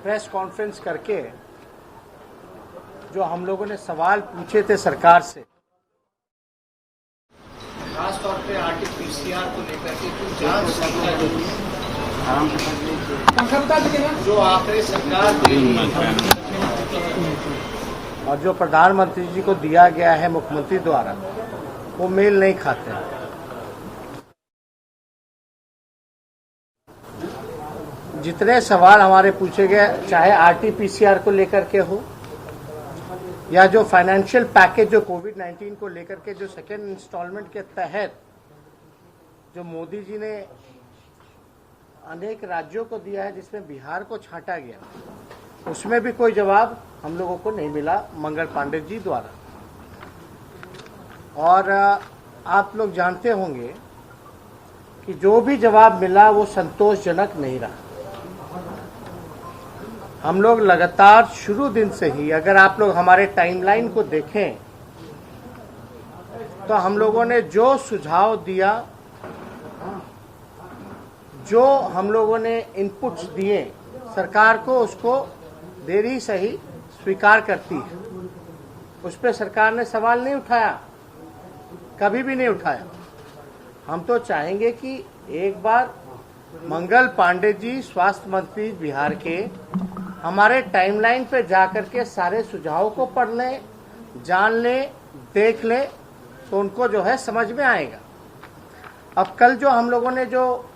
Press conference करके जो हम लोगों ने सवाल पूछे थे सरकार से, खास तौर पे आरटीपीसीआर को लेकर के जो जांच जो आंकड़े सरकार दे रही है और जो प्रधानमंत्री जी को दिया गया है मुख्यमंत्री द्वारा, वो मेल नहीं खाते हैं। जितने सवाल हमारे पूछे गए, चाहे आरटीपीसीआर को लेकर के हो या जो फाइनेंशियल पैकेज जो कोविड-19 को लेकर के जो सेकेंड इंस्टॉलमेंट के तहत जो मोदी जी ने अनेक राज्यों को दिया है, जिसमें बिहार को छांटा गया, उसमें भी कोई जवाब हम लोगों को नहीं मिला मंगल पांडे जी द्वारा। और आप लोग जानते होंगे कि जो भी जवाब मिला वो संतोषजनक नहीं रहा। हम लोग लगातार शुरू दिन से ही, अगर आप लोग हमारे टाइमलाइन को देखें तो हम लोगों ने जो सुझाव दिया, जो हम लोगों ने इनपुट्स दिए सरकार को, उसको देरी से ही स्वीकार करती है। उस पर सरकार ने सवाल नहीं उठाया, कभी भी नहीं उठाया। हम तो चाहेंगे कि एक बार मंगल पांडे जी, स्वास्थ्य मंत्री बिहार के, हमारे टाइमलाइन पे जाकर के सारे सुझावों को पढ़ लें, जान लें, देख लें, तो उनको जो है समझ में आएगा। अब कल जो हम लोगों ने जो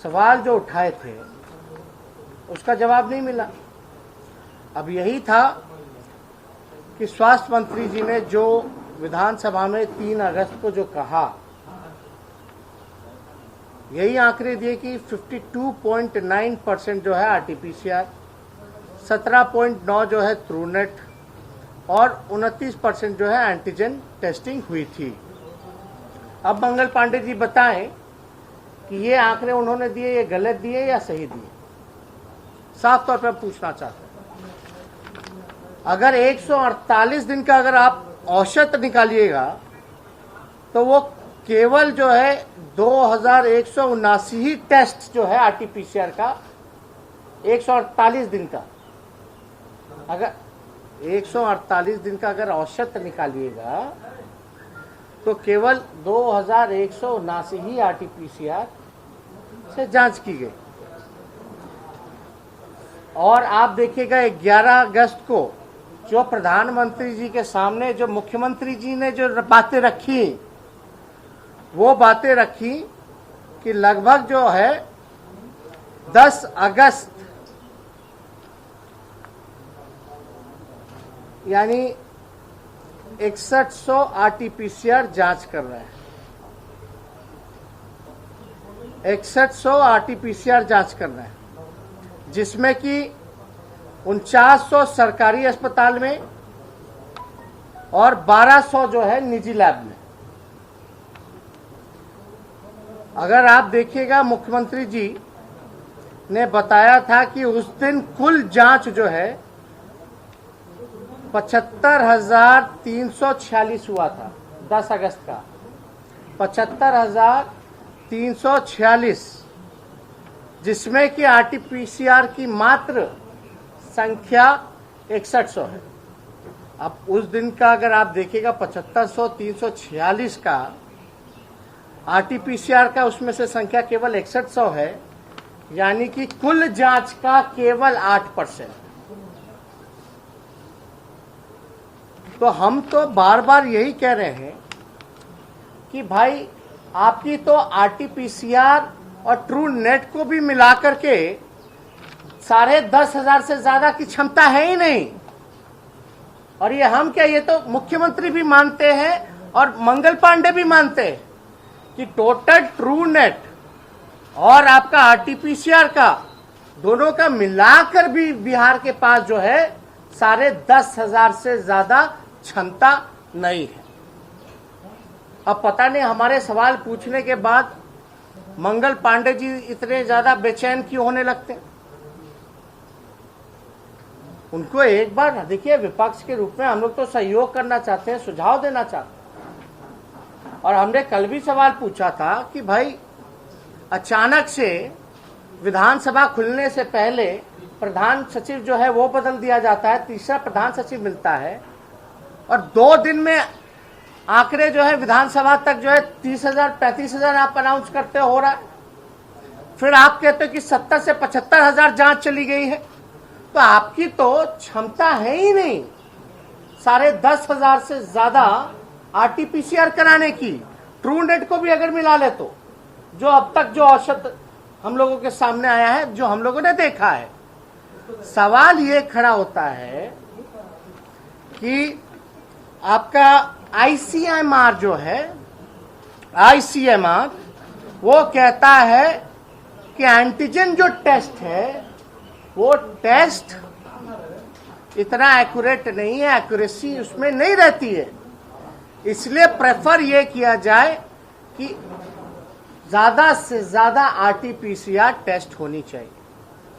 सवाल जो उठाए थे उसका जवाब नहीं मिला। अब यही था कि स्वास्थ्य मंत्री जी ने जो विधानसभा में 3 अगस्त को जो कहा, यही आंकड़े दिए कि 52.9% जो है आरटीपीसीआर, 17.9 जो है ट्रूनेट और 29% जो है एंटीजन टेस्टिंग हुई थी। अब मंगल पांडे जी बताएं कि ये आंकड़े उन्होंने दिए, ये गलत दिए या सही दिए। साफ तौर पर पूछना चाहते हैं, अगर 148 दिन का अगर आप औसत निकालिएगा तो वो केवल जो है 2179 ही टेस्ट जो है आरटीपीसीआर का 148 दिन का, अगर 148 दिन का अगर औसत निकालिएगा तो केवल 2179 ही आरटीपीसीआर से जांच की गई। और आप देखिएगा 11 अगस्त को जो प्रधानमंत्री जी के सामने जो मुख्यमंत्री जी ने जो बातें रखी, वो बातें रखी कि लगभग जो है 10 अगस्त यानी 6100 आरटीपीसीआर जांच कर रहे हैं। 6100 आरटीपीसीआर जांच कर रहे हैं, जिसमें कि 4900 सरकारी अस्पताल में और 1200 जो है निजी लैब में। अगर आप देखिएगा, मुख्यमंत्री जी ने बताया था कि उस दिन कुल जांच जो है 75,346 हुआ था। 10 अगस्त का 75,346, जिसमें कि आरटीपीसीआर की मात्र संख्या 6100 है। अब उस दिन का अगर आप देखिएगा 75,346 का आरटीपीसीआर का, उसमें से संख्या केवल 6100 है, यानी कि कुल जांच का केवल 8%। तो हम तो बार बार यही कह रहे हैं कि भाई आपकी तो आरटीपीसीआर और ट्रू नेट को भी मिलाकर के 10,500 से ज्यादा की क्षमता है ही नहीं। और ये हम क्या, ये तो मुख्यमंत्री भी मानते हैं और मंगल पांडे भी मानते हैं कि टोटल ट्रू नेट और आपका आरटीपीसीआर का दोनों का मिलाकर भी बिहार के पास जो है 10,500 से ज्यादा क्षमता नहीं है। अब पता नहीं हमारे सवाल पूछने के बाद मंगल पांडे जी इतने ज्यादा बेचैन क्यों होने लगते हैं। उनको एक बार देखिए, विपक्ष के रूप में हम लोग तो सहयोग करना चाहते हैं, सुझाव देना चाहते हैं। और हमने कल भी सवाल पूछा था कि भाई अचानक से विधानसभा खुलने से पहले प्रधान सचिव जो है वो बदल दिया जाता है, तीसरा प्रधान सचिव मिलता है, और 2 दिन में आंकड़े जो है विधानसभा तक जो है 30,000 35,000 आप अनाउंस करते हो रहा है। फिर आप कहते हो कि 70 से 75,000 जांच चली गई है। तो आपकी तो क्षमता है ही नहीं 10,500 से ज्यादा आरटीपीसीआर कराने की। ट्रूनेट को भी अगर मिला ले तो जो अब तक जो औसत हम लोगों के सामने आया है, जो हम लोगों ने देखा है, सवाल ये खड़ा होता है कि आपका आईसीएमआर जो है, आईसीएमआर वो कहता है कि एंटीजन जो टेस्ट है वो टेस्ट इतना एक्यूरेट नहीं है, एक्यूरेसी उसमें नहीं रहती है। इसलिए प्रेफर ये किया जाए कि ज्यादा से ज्यादा आरटीपीसीआर टेस्ट होनी चाहिए।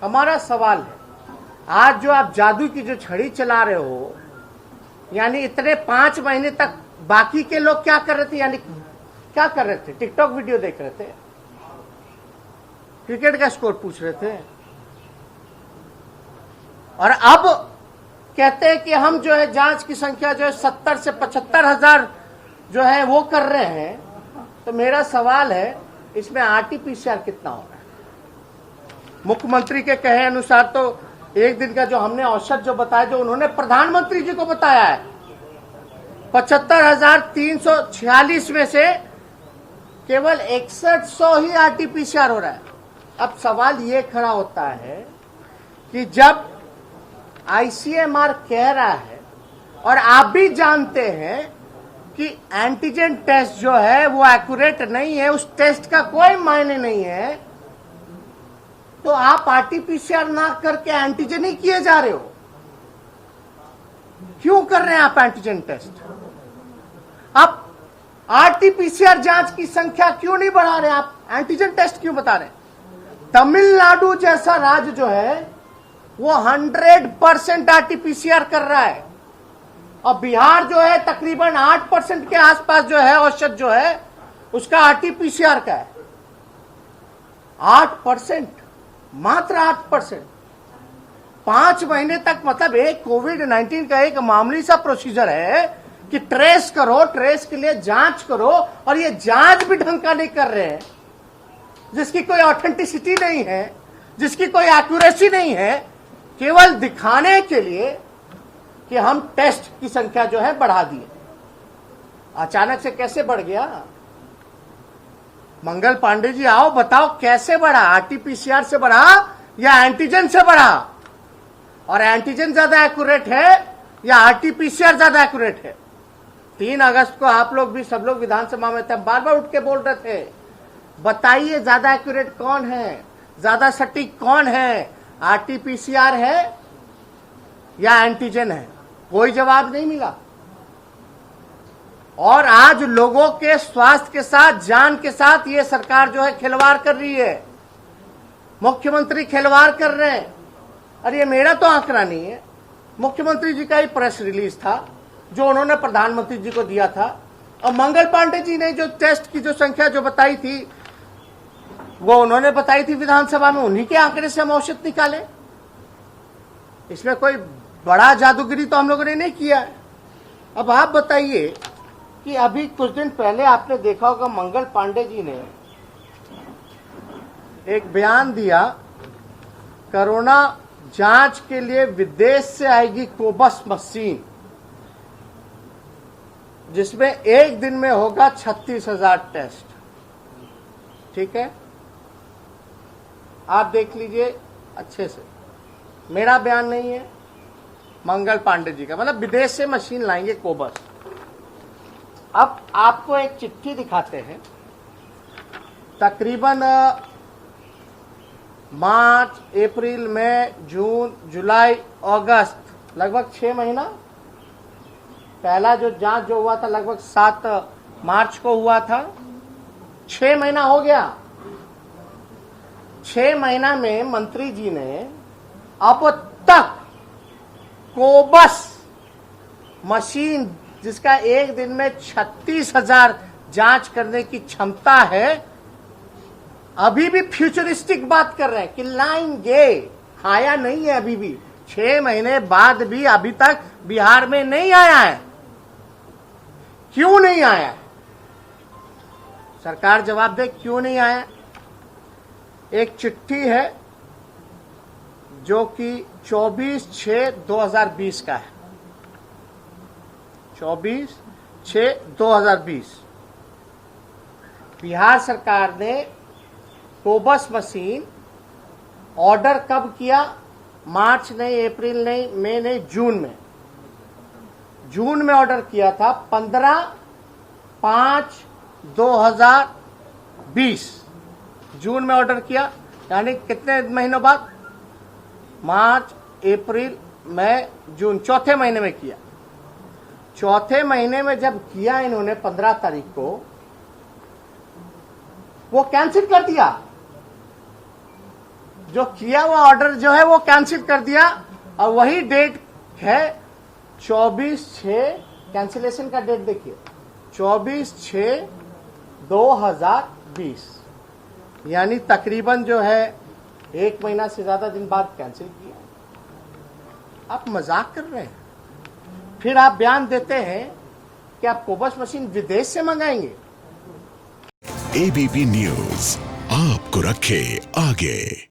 हमारा सवाल है, आज जो आप जादू की जो छड़ी चला रहे हो, यानी इतने 5 महीने तक बाकी के लोग क्या कर रहे थे, यानी क्या कर रहे थे? टिकटॉक वीडियो देख रहे थे, क्रिकेट का स्कोर पूछ रहे थे, और अब कहते हैं कि हम जो है जांच की संख्या जो है 70 से 75,000 जो है वो कर रहे हैं। तो मेरा सवाल है, इसमें आरटीपीसीआर कितना हो रहा है? मुख्यमंत्री के कहे अनुसार तो एक दिन का जो हमने औसत जो बताया, जो उन्होंने प्रधानमंत्री जी को बताया है, 75,346 में से केवल 6100 ही आरटीपीसीआर हो रहा है। अब सवाल ये खड़ा होता है कि जब आईसीएमआर कह रहा है और आप भी जानते हैं कि एंटीजन टेस्ट जो है वो एक्यूरेट नहीं है, उस टेस्ट का कोई मायने नहीं है, तो आप आरटीपीसीआर ना करके एंटीजन ही किए जा रहे हो। क्यों कर रहे हैं आप एंटीजन टेस्ट? आप आरटीपीसीआर जांच की संख्या क्यों नहीं बढ़ा रहे? आप एंटीजन टेस्ट क्यों बता रहे हैं? तमिलनाडु जैसा राज्य जो है वो 100% आरटीपीसीआर कर रहा है, और बिहार जो है तकरीबन 8% के आसपास जो है औसत जो है उसका आरटीपीसीआर का है। 8%, मात्र 8%। 5 महीने तक, मतलब एक कोविड-19 का एक मामूली सा प्रोसीजर है कि ट्रेस करो, ट्रेस के लिए जांच करो, और ये जांच भी ढंग का नहीं कर रहे हैं, जिसकी कोई ऑथेंटिसिटी नहीं है, जिसकी कोई एक्यूरेसी नहीं है, केवल दिखाने के लिए कि हम टेस्ट की संख्या जो है बढ़ा दिए। अचानक से कैसे बढ़ गया? मंगल पांडे जी आओ बताओ कैसे बढ़ा? आरटीपीसीआर से बढ़ा या एंटीजन से बढ़ा? और एंटीजन ज्यादा एक्यूरेट है या आरटीपीसीआर ज्यादा एक्यूरेट है? 3 अगस्त को आप लोग भी, सब लोग विधानसभा में थे, बार बार उठ के बोल रहे थे, बताइए ज्यादा एक्यूरेट कौन है, ज्यादा सटीक कौन है, आरटीपीसीआर है या एंटीजन है? कोई जवाब नहीं मिला। और आज लोगों के स्वास्थ्य के साथ, जान के साथ ये सरकार जो है खिलवाड़ कर रही है। मुख्यमंत्री खिलवाड़ कर रहे हैं। अरे ये मेरा तो आंकड़ा नहीं है, मुख्यमंत्री जी का ही प्रेस रिलीज था जो उन्होंने प्रधानमंत्री जी को दिया था, और मंगल पांडे जी ने जो टेस्ट की जो संख्या जो बताई थी वो उन्होंने बताई थी विधानसभा में, उन्हीं के आंकड़े से हम औसत निकाले। इसमें कोई बड़ा जादूगिरी तो हम लोगों ने नहीं किया है। अब आप बताइए कि अभी कुछ दिन पहले आपने देखा होगा मंगल पांडे जी ने एक बयान दिया, कोरोना जांच के लिए विदेश से आएगी कोबस मशीन, जिसमें एक दिन में होगा 36,000 टेस्ट। ठीक है, आप देख लीजिए अच्छे से, मेरा बयान नहीं है, मंगल पांडे जी का, मतलब विदेश से मशीन लाएंगे कोबस। अब आपको एक चिट्ठी दिखाते हैं, तकरीबन मार्च, अप्रैल, मई, जून, जुलाई, अगस्त, लगभग 6 महीना। पहला जो जांच जो हुआ था लगभग 7 मार्च को हुआ था, 6 महीना हो गया। 6 महीना में मंत्री जी ने अब तक कोबस मशीन, जिसका एक दिन में 36,000 जांच करने की क्षमता है, अभी भी फ्यूचरिस्टिक बात कर रहे हैं कि लाएंगे, आया नहीं है अभी भी। 6 महीने बाद भी अभी तक बिहार में नहीं आया है। क्यों नहीं आया? सरकार जवाब दे, क्यों नहीं आया? एक चिट्ठी है जो कि 24/6/2020 का है। 24/6/2020 बिहार सरकार ने कोबस मशीन ऑर्डर कब किया? मार्च नहीं, अप्रैल नहीं, मई नहीं, जून में। जून में ऑर्डर किया था 15/5/2020 जून में ऑर्डर किया, यानी कितने महीनों बाद? मार्च, अप्रैल, मई, जून, चौथे महीने में किया। चौथे महीने में जब किया इन्होंने 15 तारीख को, वो कैंसिल कर दिया। जो किया वो ऑर्डर जो है वो कैंसिल कर दिया, और वही डेट है 24/6। कैंसिलेशन का डेट देखिए, 24/6/2020, यानी तकरीबन जो है 1 महीना से ज्यादा दिन बाद कैंसिल किया। आप मजाक कर रहे हैं। फिर आप बयान देते हैं कि आप कोबस मशीन विदेश से मंगाएंगे। एबीपी न्यूज आपको रखे आगे।